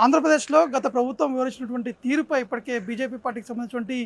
ఆంధ్రప్రదేశ్లో గత ప్రభుత్వం వివరించినటువంటి తీరుపై ఇప్పటికే బీజేపీ పార్టీకి సంబంధించినటువంటి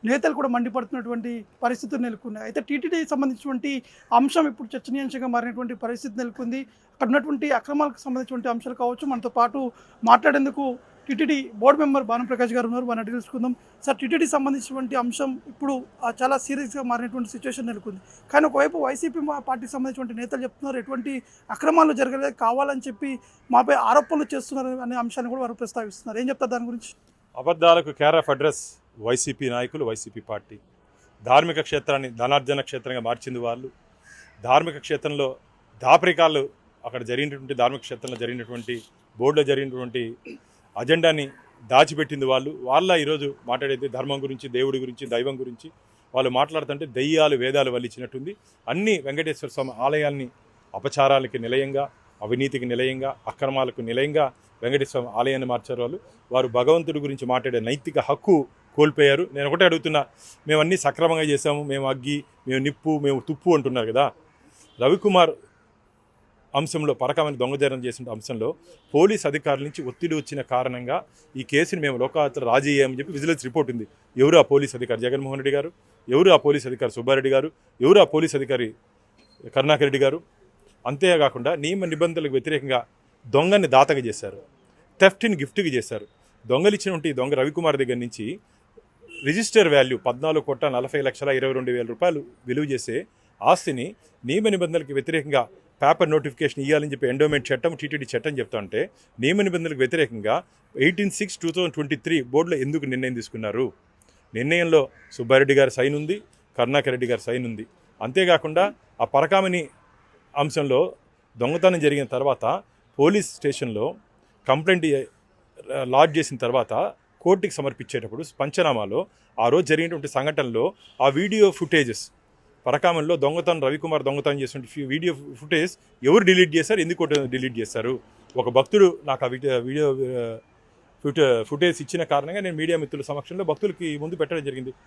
నేతలు కూడా మండిపడుతున్నటువంటి పరిస్థితులు నెలకొన్నాయి. అయితే టీటీడీకి సంబంధించినటువంటి అంశం ఇప్పుడు చర్చనీయాంశంగా మారినటువంటి పరిస్థితి నెలకొంది. అక్కడ ఉన్నటువంటి అక్రమాలకు సంబంధించినటువంటి అంశాలు కావచ్చు, మనతో పాటు మాట్లాడేందుకు టీటీడీ బోర్డు మెంబర్ భానుప్రకాష్ గారు ఉన్నారు. వారిని అడిగి తెలుసుకుందాం. సార్, టీటీడీ సంబంధించినటువంటి అంశం ఇప్పుడు చాలా సీరియస్గా మారినటువంటి సిచ్యువేషన్ నెలకొంది. కానీ ఒకవైపు వైసీపీ పార్టీకి సంబంధించినటువంటి నేతలు చెప్తున్నారు ఎటువంటి అక్రమాలు జరగలేదు, కావాలని చెప్పి మాపై ఆరోపణలు చేస్తున్నారు అనే అంశాన్ని కూడా వారు ప్రస్తావిస్తున్నారు. ఏం చెప్తారు దాని గురించి? అబద్ధాలకు కేర్ ఆఫ్ అడ్రస్ వైసీపీ నాయకులు, వైసీపీ పార్టీ. ధార్మిక క్షేత్రాన్ని ధనార్జన క్షేత్రంగా మార్చింది వాళ్ళు. ధార్మిక క్షేత్రంలో దాపరికాలు అక్కడ జరిగినటువంటి ధార్మిక క్షేత్రంలో జరిగినటువంటి బోర్డులో జరిగినటువంటి అజెండాని దాచిపెట్టింది వాళ్ళు. వాళ్ళ ఈరోజు మాట్లాడేది ధర్మం గురించి, దేవుడి గురించి, దైవం గురించి వాళ్ళు మాట్లాడుతుంటే దయ్యాలు వేదాలు వల్లించినట్టుంది. అన్ని వెంకటేశ్వర స్వామి ఆలయాల్ని అపచారాలకి నిలయంగా, అవినీతికి నిలయంగా, అక్రమాలకు నిలయంగా వెంకటేశ్వర స్వామి ఆలయాన్ని మార్చారు వాళ్ళు. వారు భగవంతుడి గురించి మాట్లాడే నైతిక హక్కు కోల్పోయారు. నేను ఒకటే అడుగుతున్నా, మేము అన్నీ సక్రమంగా చేసాము, మేము అగ్గి, మేము నిప్పు, మేము తుప్పు అంటున్నారు కదా. రవికుమార్ అంశంలో పరకామని దొంగజారం చేసిన అంశంలో పోలీస్ అధికారుల నుంచి ఒత్తిడి వచ్చిన కారణంగా ఈ కేసుని మేము లోకాయుక్త రాజీ అయ్యామని చెప్పి విజిలెన్స్ రిపోర్ట్ ఉంది. ఎవరు ఆ పోలీస్ అధికారి? జగన్మోహన్ రెడ్డి గారు. ఎవరు ఆ పోలీస్ అధికారి? సుబ్బారెడ్డి గారు. ఎవరు ఆ పోలీస్ అధికారి? కరుణాకర్ రెడ్డి గారు. అంతేకాకుండా నియమ నిబంధనలకు వ్యతిరేకంగా దొంగని దాతగా చేశారు, థెఫ్ట్ని గిఫ్ట్గా చేశారు. దొంగలిచ్చినటువంటి దొంగ రవికుమార్ దగ్గర నుంచి రిజిస్టర్ వాల్యూ 14,40,22,000 రూపాయలు విలువ చేసే ఆస్తిని నియమ నిబంధనలకు వ్యతిరేకంగా పేపర్ నోటిఫికేషన్ ఇవ్వాలని చెప్పి ఎండోమెంట్ చట్టం, టీటీడీ చట్టం చెప్తా ఉంటే నియమ నిబంధనలకు వ్యతిరేకంగా 18/6/2023 బోర్డులో ఎందుకు నిర్ణయం తీసుకున్నారు? నిర్ణయంలో సుబ్బారెడ్డి గారి సైన్ ఉంది, కరుణాకర్ రెడ్డి గారి సైన్ ఉంది. అంతేకాకుండా ఆ పరకామని అంశంలో దొంగతనం జరిగిన తర్వాత పోలీస్ స్టేషన్లో కంప్లైంట్ లాడ్జ్ చేసిన తర్వాత కోర్టుకి సమర్పించేటప్పుడు పంచనామాలో ఆ రోజు జరిగినటువంటి సంఘటనలో ఆ వీడియో ఫుటేజెస్, పరకామంలో దొంగతనం రవికుమార్ దొంగతనం చేసినటువంటి వీడియో ఫుటేజ్ ఎవరు డిలీట్ చేశారు, ఎందుకు డిలీట్ చేశారు? ఒక భక్తుడు నాకు ఆ వీడియో ఫుటేజ్ ఇచ్చిన కారణంగా నేను మీడియా మిత్రుల సమక్షంలో భక్తులకి ముందు పెట్టడం జరిగింది.